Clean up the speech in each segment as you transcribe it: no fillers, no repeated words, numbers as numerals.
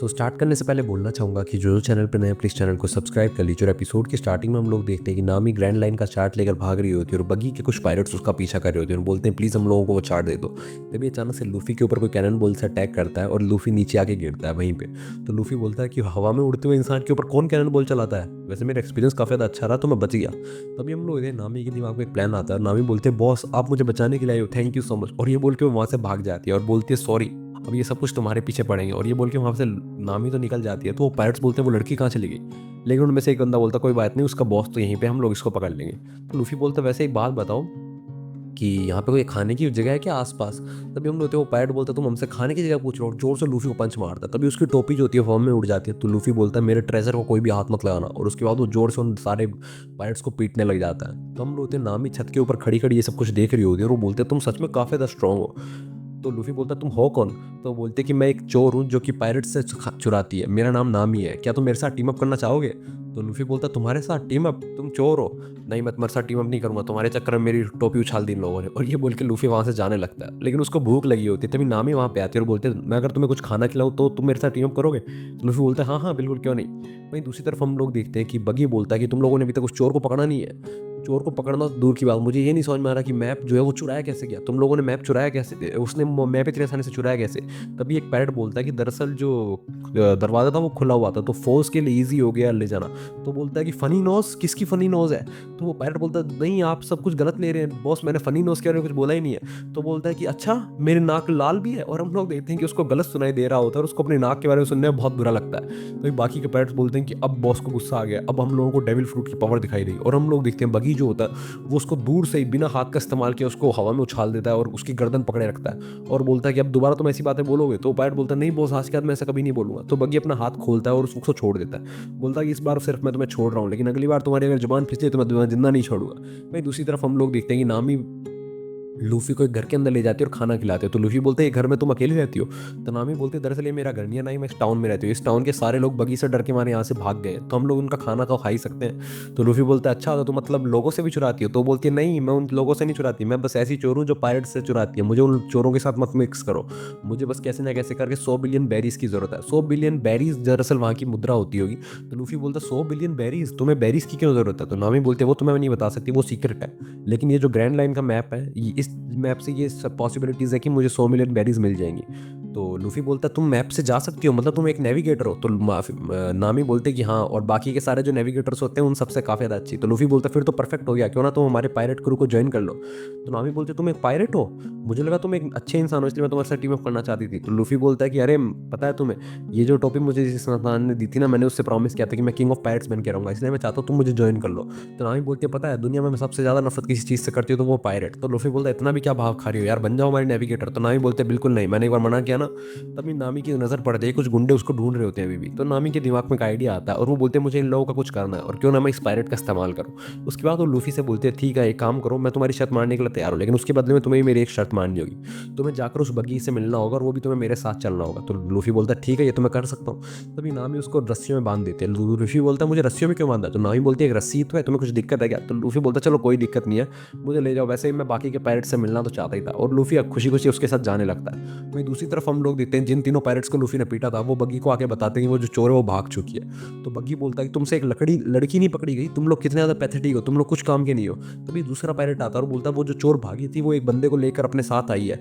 Start करने से पहले बोलना चाहूँगा कि जो चैनल पे नए प्लीज़ चैनल को सब्सक्राइब कर लीजिए। और एपिसोड की स्टार्टिंग में हम लोग देखते हैं कि नामी ग्रैंड लाइन का चार्ट लेकर भाग रही होती है और बगी के कुछ पायरेट्स उसका पीछा कर रहे होते हैं और बोलते हैं प्लीज़ हम लोगों को वो चार्ट दे दो। तभी अचानक से लूफी के ऊपर कोई कैनन बॉल से अटैक करता है और लूफी नीचे आके गिरता है वहीं पे। तो लूफी बोलता है कि हवा में उड़ते हुए इंसान के ऊपर कौन कैनन बॉल चलाता है। वैसे मेरा एक्सपीरियंस काफ़ी ज़्यादा अच्छा रहा तो मैं बच गया। तभी हम लोग नामी के दिमाग में एक प्लान आता है। नामी बोलते हैं बॉस आप मुझे बचाने के लिए आए हो, थैंक यू सो मच। और ये बोल के वो वहाँ से भाग जाती है और बोलती है सॉरी, अब ये सब कुछ तुम्हारे पीछे पड़ेंगे। और ये बोल के वहाँ से नामी तो निकल जाती है। तो वो पायरेट्स बोलते हैं वो लड़की कहाँ चली गई। लेकिन उनमें से एक बंदा बोलता कोई बात नहीं, उसका बॉस तो यहीं पे, हम लोग इसको पकड़ लेंगे। तो लूफी बोलता वैसे एक बात बताओ कि यहाँ पे कोई खाने की जगह है क्या आसपास। तभी हम लोग वो पायरेट बोलता तुम हमसे खाने की जगह पूछ रहे हो, जोर से लूफी को पंच मारता है। तभी उसकी टोपी जो होती है फॉर्म में उड़ जाती है। तो लूफी बोलता है मेरे ट्रेजर को कोई भी हाथ मत लगाना। और उसके बाद वो जोर से उन सारे पायरेट्स को पीटने लग जाता है। तो हम लोग नामी छत के ऊपर खड़ी खड़ी ये सब कुछ देख रही होती है और वो बोलते तुम सच में काफ़ी ज़्यादा स्ट्रांग हो। तो लूफी बोलता तुम हो कौन। तो बोलते कि मैं एक चोर हूँ जो कि पायरेट से चुराती है, मेरा नाम नामी है, क्या तुम मेरे साथ टीम अप करना चाहोगे। तो लूफी बोलता तुम्हारे साथ टीम अप, तुम चोर हो। नहीं मैं तुम्हारे साथ टीम अप नहीं करूंगा, तुम्हारे चक्कर में मेरी टोपी उछाल दी इन लोगों ने। और ये बोल के लूफी वहाँ से जाने लगता है। लेकिन उसको भूख लगी होती है। तभी नामी वहाँ पे आती है और बोलते मैं अगर तुम्हें कुछ खाना खिलाऊं तो तुम मेरे साथ टीम अप करोगे। तो लूफी बोलता है हाँ हाँ बिल्कुल क्यों नहीं। वहीं दूसरी तरफ हम लोग देखते हैं कि बगी बोलता है कि तुम लोगों ने अभी तक उस चोर को पकड़ा नहीं है। चोर को पकड़ना तो दूर की बात, मुझे ये नहीं समझ में आ रहा कि मैप जो है वो चुराया कैसे गया। तुम लोगों ने मैप चुराया कैसे, उसने मैप इतने आसानी से चुराया कैसे। तभी एक पैरट बोलता है कि दरअसल जो दरवाज़ा था वो खुला हुआ था तो फोर्स के लिए ईजी हो गया ले जाना। तो बोलता है कि फनी नोज, किसकी फनी नोज है। तो वो पैरट बोलता है नहीं आप सब कुछ गलत ले रहे हैं बॉस, मैंने फनी नोज के बारे में कुछ बोला ही नहीं है। तो बोलता है कि अच्छा मेरे नाक लाल भी है। और हम लोग देखते हैं कि उसको गलत सुनाई दे रहा होता है और उसको अपने नाक के बारे में सुनने में बहुत बुरा लगता है। तो बाकी के पैरट्स बोलते हैं कि अब बॉस को गुस्सा आ गया, अब हम लोगों को डेविल फ्रूट की पावर दिखाई दी। और हम लोग देखते हैं बगी जो होता है वो उसको दूर से ही बिना हाथ का इस्तेमाल किया उसको हवा में उछाल देता है और उसकी गर्दन पकड़े रखता है और बोलता है कि अब दोबारा तुम ऐसी बातें बोलोगे। तो पायलट बोलता है नहीं बॉस आज के बाद मैं ऐसा कभी नहीं बोलूंगा। तो बग्गी अपना हाथ खोलता है और उसको छोड़ देता है। बोलता है कि इस बार सिर्फ मैं तुम्हें छोड़ रहा हूँ, लेकिन अगली बार तुम्हारी अगर जुबान फिसले तो मैं तुम्हें जिंदा नहीं छोड़ूंगा। भाई दूसरी तरफ हम लोग देखते हैं कि नामी लूफी को एक घर के अंदर ले जाती है और खाना खिलाते हो। तो लूफी बोलते हैं ये घर में तुम अकेली रहती हो। तो नामी बोलते हैं दरअसल ये मेरा घर नहीं है, ना ही मैं इस टाउन में रहती हूँ, इस टाउन के सारे लोग बगी से डर के मारे यहाँ से भाग गए, तो हम लोग उनका खाना तो खा ही सकते हैं। तो लूफी बोलता है अच्छा तो मतलब लोगों से भी चुराती हो। तो बोलती है नहीं मैं उन लोगों से नहीं चुराती, मैं बस ऐसी चोर हूँ जो पायरेट से चुराती है, मुझे उन चोरों के साथ मत मिक्स करो। मुझे बस कैसे ना कैसे करके 100 बिलियन बैरीज की जरूरत है। 100 बिलियन बैरीज दरअसल वहाँ की मुद्रा होती होगी। तो लूफी बोलता है 100 बिलियन बैरीज, तुम्हें बैरीज की क्यों जरूरत है। तो नामी बोलते हैं वो तुम्हें नहीं बता सकती, वो सीक्रेट है। लेकिन ये जो ग्रैंड लाइन का मैप है इस मैप से ये सब पॉसिबिलिटीज़ है कि मुझे 100 मिलियन बेरीज मिल जाएंगी। तो लूफी बोलता है तुम मैप से जा सकती हो, मतलब तुम एक नेविगेटर हो। तो नामी बोलते कि हाँ, और बाकी के सारे जो नेविगेटर्स होते हैं उन सबसे काफ़ी ज़्यादा अच्छी। तो लूफी बोलता फिर तो परफेक्ट हो गया, क्यों ना तुम हमारे पायरेट क्रू को ज्वाइन कर लो। तो नामी बोलते तुम एक पायरेट हो, मुझे लगा तुम एक अच्छे इंसान हो इसलिए मैं तुम्हारे साथ टीम अप करना चाहती थी। तो लूफी बोलता है कि अरे पता है तुम्हें ये जो टॉपिक मुझे जिस इंसान ने दी थी ना, मैंने उससे प्रॉमिस किया था कि मैं किंग ऑफ पायरेट्स बन के रहूंगा, इसलिए मैं चाहता हूँ तुम मुझे ज्वाइन कर लो। तो नामी बोलती है पता है दुनिया में मैं सबसे ज़्यादा नफरत किसी चीज़ से करती हूँ तो वो पायरेट। तो लूफी बोलता है इतना भी क्या भाव खा रही हो यार, बन जाओ हमारी नेविगेटर। तो नामी बोलते बिल्कुल नहीं, मैंने एक बार मना किया ना। तभी नामी की नज़र पड़ती है, कुछ गुंडे उसको ढूंढ रहे होते हैं अभी भी। तो नामी के दिमाग में एक आइडिया आता है और वो बोलते हैं मुझे इन लोगों का कुछ करना है और क्यों ना मैं इस पायरेट का इस्तेमाल करूँ। उसके बाद वो लूफी से बोलते हैं ठीक है एक काम करो, मैं तुम्हारी शर्त मानने के लिए तैयार हूँ, लेकिन उसके बदले में तुम्हें मेरी एक शर्त माननी होगी। तुम्हें जाकर उस बगी से मिलना होगा और वो भी तुम्हें मेरे साथ चलना होगा। तो लूफी बोलता है ठीक है ये तो मैं कर सकता हूँ। तभी नामी उसको रस्सियों में बांध देते हैं। लूफी बोलता है मुझे रस्सियों में क्यों बांधा। तो नामी बोलती है एक रस्सी तो है, तुम्हें कुछ दिक्कत है क्या। तो लूफी बोलता है चलो कोई दिक्कत नहीं है, मुझे ले जाओ, वैसे ही मैं बाकी के पायरेट से मिलना तो चाहता ही था। और लूफी खुशी खुशी उसके साथ जाने लगता है। वहीं दूसरी तरफ हम लोग देखते हैं जिन तीनों पायरेट्स को लूफी ने पीटा था वो बग्गी को आके बताते हैं कि वो जो चोर है वो भाग चुकी है। तो बग्गी बोलता है कि तुमसे एक लड़की नहीं पकड़ी गई, तुम लोग कितने ज़्यादा पैथेटिक हो, तुम लोग कुछ काम के नहीं हो। तभी दूसरा पायरेट आता है और बोलता है वो जो चोर भागी थी वो एक बंदे को लेकर अपने साथ आई है।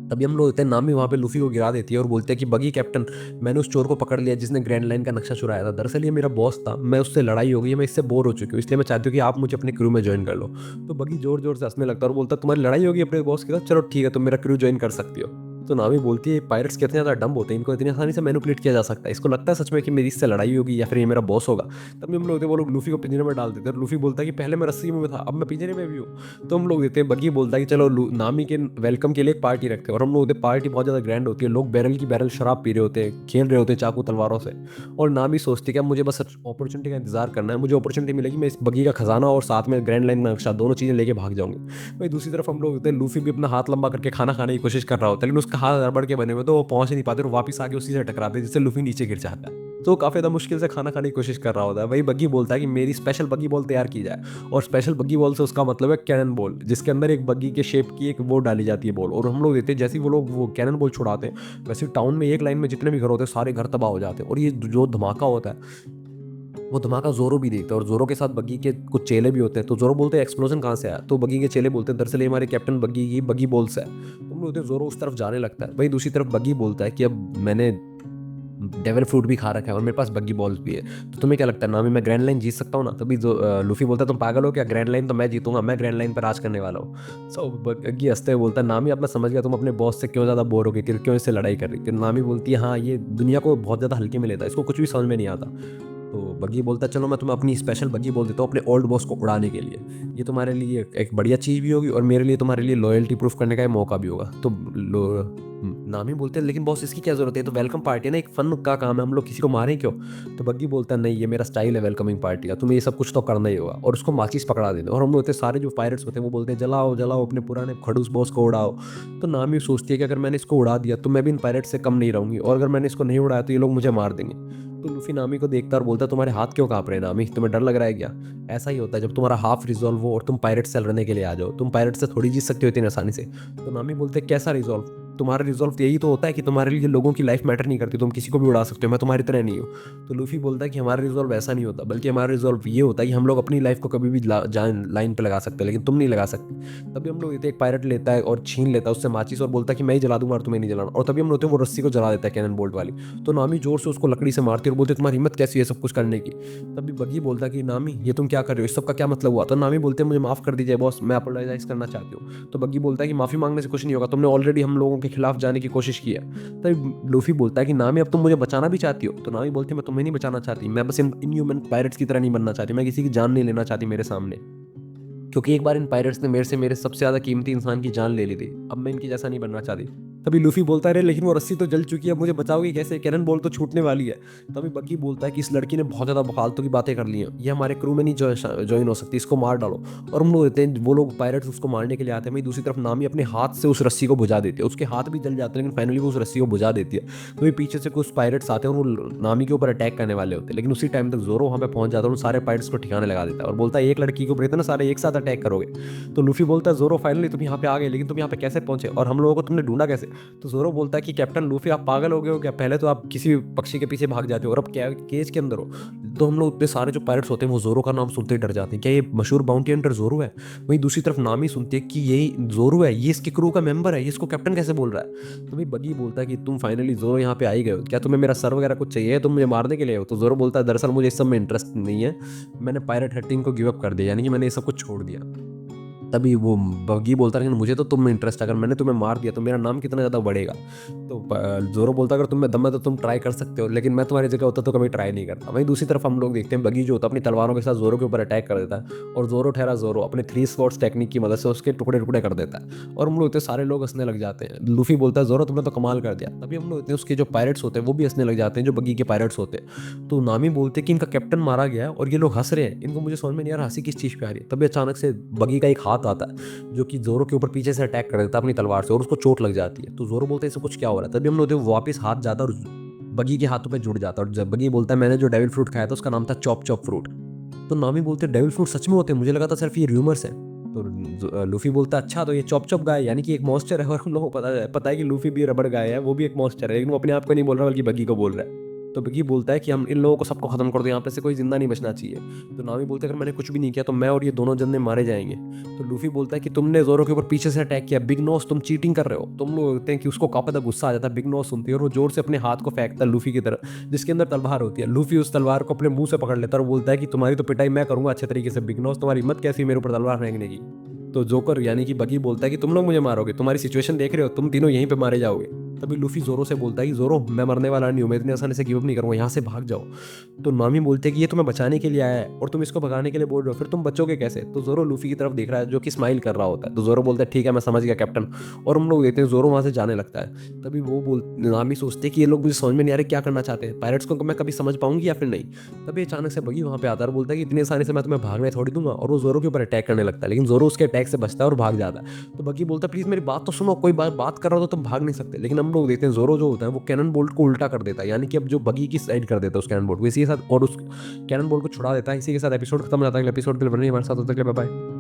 तभी हम लोग होते हैं नामी वहाँ पे लूफी को गिरा देती है और बोलते हैं कि बगी कैप्टन, मैंने उस चोर को पकड़ लिया जिसने ग्रैंड लाइन का नक्शा चुराया था, दरअसल ये मेरा बॉस था, मैं उससे लड़ाई हो गई है, मैं इससे बोर हो चुकी हूँ, इसलिए मैं चाहती हूँ कि आप मुझे अपने क्रू में ज्वाइन कर लो। तो बगी जोर जोर से हंसने लगता है और बोलता है तुम्हारी लड़ाई होगी अपने बॉस के साथ, चलो ठीक है तुम मेरा क्रू ज्वाइन कर सकती हो। तो नामी बोलती है पायरेट्स कितने ज़्यादा डम्ब होते हैं, इनको इतनी आसानी से मैनिपुलेट किया जा सकता है, इसको लगता है सच में कि मेरी इससे लड़ाई होगी या फिर ये मेरा बॉस होगा। तभी हम लोग वो लोग लूफी को पिंजरे में डाल देते हैं और लूफी बोलता है कि पहले मैं रस्सी में था अब मैं पिंजरे में भी हूँ। तो हम लोग देते हैं बग्गी बोलता है कि चलो नामी के वेलकम के लिए एक पार्टी रखते हैं। और हम लोग होते पार्टी बहुत ज़्यादा ग्रैंड होती है, लोग बैरल की बैरल शराब पी रहे होते हैं, खेल रहे होते हैं चाकू तलवारों से। और नामी सोचती है कि अब मुझे बस अपॉर्चुनिटी का इंतजार करना है, मुझे अपॉर्चुनिटी मिलेगी मैं इस बग्गी का खजाना और साथ में ग्रैंड लाइन नक्शा दोनों चीज़ें लेके भाग जाऊंगी। भाई दूसरी तरफ हम लोग होते हैं लूफी भी अपना हाथ लंबा करके खाना खाने की कोशिश कर रहा होता है, लेकिन उसका हाथ गड़बड़ के बने हुए तो वो पहुंच नहीं पाते और वापस आके उसी से टकराते हैं जिससे लूफी नीचे गिर जाता है। तो काफ़ी ज़्यादा मुश्किल से खाना खाने की कोशिश कर रहा होता है। वही बग्गी बोलता है कि मेरी स्पेशल बग्गी बॉल तैयार की जाए, और स्पेशल बग्गी बॉल से उसका मतलब है कैनन बॉल, जिसके अंदर एक बग्गी के शेप की एक वो डाली जाती है बॉल, और हम लोग देते हैं जैसे ही वो लोग वो कैनन बॉल छुड़ाते हैं, वैसे टाउन में एक लाइन में जितने भी घर होते हैं सारे घर तबाह हो जाते हैं। और ये जो धमाका होता है वो धमाका ज़ोरो भी देखता है, और ज़ोरो के साथ बग्गी के कुछ चेले भी होते हैं। तो ज़ोरो बोलते हैं एक्सप्लोजन कहाँ से आया, तो बग्गी के चेले बोलते हैं दरअसल ये हमारे कैप्टन बग्गी की बग्गी बॉल से है। तो हम बोलते हैं ज़ोरो उस तरफ जाने लगता है। वहीं दूसरी तरफ बग्गी बोलता है कि अब मैंने डेविल फ्रूट भी खा रखा है और मेरे पास बग्गी बॉल्स भी है, तो तुम्हें क्या लगता है नामी मैं ग्रैंड लाइन जीत सकता हूँ ना? तभी जो लूफी बोलता है तुम पागल हो क्या, ग्रैंड लाइन तो मैं जीतूंगा, मैं ग्रैंड लाइन पर राज करने वाला हूँ। सो बग्गी हंसते हुए बोलता है नामी अब मैं समझ गया तुम अपने बॉस से क्यों ज़्यादा बोर हो गई थी, क्यों इससे लड़ाई कर रही थी। नामी बोलती है हाँ ये दुनिया को बहुत ज़्यादा हल्के में लेता है, इसको कुछ भी समझ में नहीं आता। तो बग्गी बोलता है चलो मैं तुम्हें अपनी स्पेशल बग्गी बोल देता हूँ अपने ओल्ड बॉस को उड़ाने के लिए, ये तुम्हारे लिए एक बढ़िया चीज़ भी होगी और मेरे लिए तुम्हारे लिए लॉयल्टी प्रूफ करने का मौका भी होगा। तो नामी बोलते हैं लेकिन बॉस इसकी क्या जरूरत है, तो वेलकम पार्टी है ना, एक फन का काम है, हम लोग किसी को मारें क्यों? तो बग्गी बोलता है नहीं ये मेरा स्टाइल है वेलकमिंग पार्टी का, तुम्हें ये सब कुछ तो करना ही होगा, और उसको माचिस पकड़ा देते हैं। और हम लोग होते सारे जो पायरेट्स होते हैं वो बोलते हैं जलाओ जलाओ अपने पुराने खड़ूस बॉस को उड़ाओ। तो नामी सोचती है कि अगर मैंने इसको उड़ा दिया तो मैं भी इन पायरेट्स से कम नहीं रहूंगी, और अगर मैंने इसको नहीं उड़ाया तो ये लोग मुझे मार देंगे। तो लूफी नामी को देखता और बोलता है तुम्हारे हाथ क्यों कांप रहे हैं नामी, तुम्हें डर लग रहा है क्या? ऐसा ही होता है जब तुम्हारा हाफ रिजॉल्व हो और तुम पायरेट से लड़ने के लिए आ जाओ, तुम पायरेट से थोड़ी जीत सकते हो इतनी आसानी से। तो नामी बोलते हैं कैसा रिजॉल्व, तुम्हारा रिजॉल्व यही तो होता है कि तुम्हारे लिए लोगों की लाइफ मैटर नहीं करती, तुम किसी को भी उड़ा सकते हो, मैं तुम्हारी तरह नहीं हूँ। तो लूफी बोलता है कि हमारा रिजॉल्व ऐसा नहीं होता, बल्कि हमारा रिजॉल्व ये होता है कि हम लोग अपनी लाइफ को कभी भी लाइन पे लगा सकते हैं, लेकिन तुम नहीं लगा सकते। तभी हम लोग एक पायरेट लेता है और छीन लेता है उससे माचिस और बोलता है कि मैं ही जला दूंगा और तुम्हें नहीं जलाना, और तभी हम लोग वो रस्सी को जला देता है कैनन बोल्ट वाली। तो नामी जोर से उसको लकड़ी से मारती है और बोलते तुम्हारी हिम्मत कैसी है सब कुछ करने की। तभी बग्गी बोलता है कि नामी ये तुम क्या कर रहे हो, इस सब का क्या मतलब हुआ? तो नामी बोलते हैं मुझे माफ कर दीजिए बॉस, मैं अपोलोजाइज करना चाहती हूँ। तो बग्गी बोलता है कि माफी मांगने से कुछ नहीं होगा, तुमने ऑलरेडी हम लोगों के खिलाफ जाने की कोशिश की है। तभी लूफी बोलता है कि नामी अब तुम मुझे बचाना भी चाहती हो? तो नामी बोलती है मैं तुम्हें नहीं बचाना चाहती, मैं बस इन इनह्यूमन पायरेट्स की तरह नहीं बनना चाहती, मैं किसी की जान नहीं लेना चाहती मेरे सामने, क्योंकि एक बार इन पायरेट्स ने मेरे सबसे ज़्यादा कीमती इंसान की जान ले ली थी, अब मैं इनकी जैसा नहीं बनना चाहती। तभी लूफी बोलता है अरे लेकिन वो रस्सी तो जल चुकी है, मुझे बचाओगी कैसे, कैनन बॉल तो छूटने वाली है। तभी बग्गी बोलता है कि इस लड़की ने बहुत ज़्यादा फालतू की बातें कर ली हैं, ये हमारे क्रू में नहीं ज्वाइन हो सकती, इसको मार डालो। और हम लोग देते हैं वो लोग पायरेट्स उसको मारने के लिए आते हैं, वहीं दूसरी तरफ नामी अपने हाथ से उस रस्सी को बुझा देती है, उसके हाथ भी जल जाते हैं लेकिन फाइनली वो उस रस्सी को बुझा देती है। तो पीछे से कुछ पायरेट्स आते हैं और वो नामी के ऊपर अटैक करने वाले होते हैं, लेकिन उसी टाइम तक जोरो वहाँ पे पहुंच जाता है और उन सारे पायरेट्स को ठिकाने लगा देता है और बोलता है एक लड़की के ऊपर इतना सारे एक साथ अटैक करोगे? तो लूफी बोलता है जोरो फाइनली तुम यहाँ पे आ गए, लेकिन तुम यहाँ पे कैसे पहुंचे और हम लोगों को तुमने ढूंढा कैसे? तो जोरो बोलता है कि कैप्टन लूफी आप पागल हो गए हो क्या, पहले तो आप किसी पक्षी के पीछे भाग जाते हो और अब क्या केज के अंदर हो। तो हम लोग इतने सारे जो पायरेट्स होते हैं वो जोरो का नाम सुनते ही डर जाते हैं, क्या ये मशहूर बाउंटी हंटर जोरो है? वहीं दूसरी तरफ नामी सुनती है कि यही जोरो है, ये इसके क्रू का मेंबर है, ये इसको कैप्टन कैसे बोल रहा है? तो भाई बग्गी बोलता है कि तुम फाइनली जोरो यहाँ पे आ ही गए हो, क्या तुम्हें मेरा सर वगैरह कुछ चाहिए, तुम मुझे मारने के लिए हो? तो जोरो बोलता है दरअसल मुझे इस सब में इंटरेस्ट नहीं है, मैंने पायरेट हंटिंग को गिव अप कर दिया, यानी कि मैंने ये सब कुछ छोड़ दिया। तभी वो बग्गी बोलता है लेकिन मुझे तो तुम में इंटरेस्ट है, अगर मैंने तुम्हें मार दिया तो मेरा नाम कितना ज़्यादा बढ़ेगा। तो जोरो बोलता है अगर तुम में दम है तो तुम ट्राई कर सकते हो, लेकिन मैं तुम्हारी जगह होता तो कभी ट्राई नहीं करता। वहीं दूसरी तरफ हम लोग देखते हैं बग्गी जो होता है अपनी तलवारों के साथ जोरो के ऊपर अटैक कर देता है, और जोरो ठहरा जोरो अपने 3 स्वॉर्ड्स टेक्निक की मदद से उसके टुकड़े टुकड़े कर देता है, और हम लोग इतने सारे लोग हंसने लग जाते हैं। लूफी बोलता है जोरो तुमने तो कमाल कर दिया। तभी हम लोग इतने उसके जो पायरेट्स होते हैं वो भी हंसने लग जाते हैं, जो बग्गी के पायरेट्स होते हैं। तो नामी बोलते हैं कि इनका कैप्टन मारा गया है और ये लोग हंस रहे हैं, इनको मुझे समझ में नहीं आ रहा हंसी किस चीज़ पे आ रही है। तभी अचानक से बग्गी का एक हाथ आता है जो कि जोरो के ऊपर पीछे से अटैक कर देता है अपनी तलवार से, और उसको चोट लग जाती है। तो जोरो बोलते हैं इससे कुछ क्या हो रहा है? तभी हम लोग वापस हाथ जाता है और बग्गी के हाथों पे जुड़ जाता है, और जब बग्गी बोलता है मैंने जो डेविल फ्रूट खाया था उसका नाम था चॉप चॉप फ्रूट। तो नामी बोलते हैं डेविल फ्रूट सच में होते हैं, मुझे लगा था सिर्फ ये र्यूमर्स है। तो लूफी बोलता है अच्छा तो ये चॉप चॉप गाय यानी कि एक मॉन्स्टर है, और हम लोगों को पता है कि लूफी भी रबड़ गाय है, वो भी एक मॉन्स्टर है, लेकिन वो अपने आप को नहीं बोल रहा बल्कि बग्गी को बोल रहा है। तो बग्गी बोलता है कि हम इन लोगों को सबको खत्म कर दो, यहाँ पे से कोई जिंदा नहीं बचना चाहिए। तो नामी बोलते हैं अगर मैंने कुछ भी नहीं किया तो मैं और ये दोनों जने मारे जाएंगे। तो लूफी बोलता है कि तुमने जोरो के ऊपर पीछे से अटैक किया, बिग नॉस तुम चीटिंग कर रहे हो। तुम लोग देखते हैं कि उसको काफी ज्यादा गुस्सा आ जाता है, बिग नॉस सुनती है और वो जोर से अपने हाथ को फेंकता है लूफी की तरफ जिसके अंदर तलवार होती है। लूफी उस तलवार को अपने मुंह से पकड़ लेता है और बोलता है कि तुम्हारी तो पिटाई मैं करूंगा अच्छे तरीके से, बिग नॉस तुम्हारी हिम्मत कैसी मेरे ऊपर तलवार फेंकने की? तो जोकर यानी कि बग्गी बोलता है कि तुम लोग मुझे मारोगे, तुम्हारी सिचुएशन देख रहे हो, तुम तीनों यहीं पे मारे जाओगे। तभी लूफी जोरो से बोलता है कि जोरो मैं मरने वाला नहीं हूँ, मैं इतनी आसानी से गिव अप नहीं करूँगा, यहाँ से भाग जाओ। तो नामी बोलते हैं कि ये तुम्हें बचाने के लिए आया है और तुम इसको भगाने के लिए बोल रहे हो, फिर तुम बचोगे कैसे? तो जोरो लूफी की तरफ देख रहा है जो कि स्माइल कर रहा होता है। तो जोरो बोलता है ठीक है मैं समझ गया कैप्टन, और हम लोग देखते हैं जोरो वहाँ से जाने लगता है। तभी वो नामी सोचते हैं कि ये लोग मुझे समझ में नहीं आ रहे क्या करना चाहते हैं, पायरेट्स को मैं कभी समझ पाऊंगी या फिर नहीं। तभी अचानक से बग्गी वहाँ पे आता है और बोलता है कि इतनी आसानी से मैं तुम्हें भागने थोड़ी दूंगा, और वो जोरो के ऊपर अटैक करने लगता है, लेकिन जोरो उसके अटैक से बचता है और भाग जाता है। तो बग्गी बोलता है प्लीज मेरी बात तो सुनो, कोई बात कर रहा हो तो तुम भाग नहीं सकते। लेकिन हम हम लोग देखते हैं जोरो जो होता है वो कैनन बोल्ट को उल्टा कर देता है, यानी कि अब जो बगी की साइड कर देता है उस कैनन बोल्ट को, इसी के साथ और उस कैनन बोल्ट को छुड़ा देता है। इसी के साथ एपिसोड खत्म हो जाता है। अगले एपिसोड के लिए बने रहिए हमारे साथ, तब तक के लिए बाय बाय।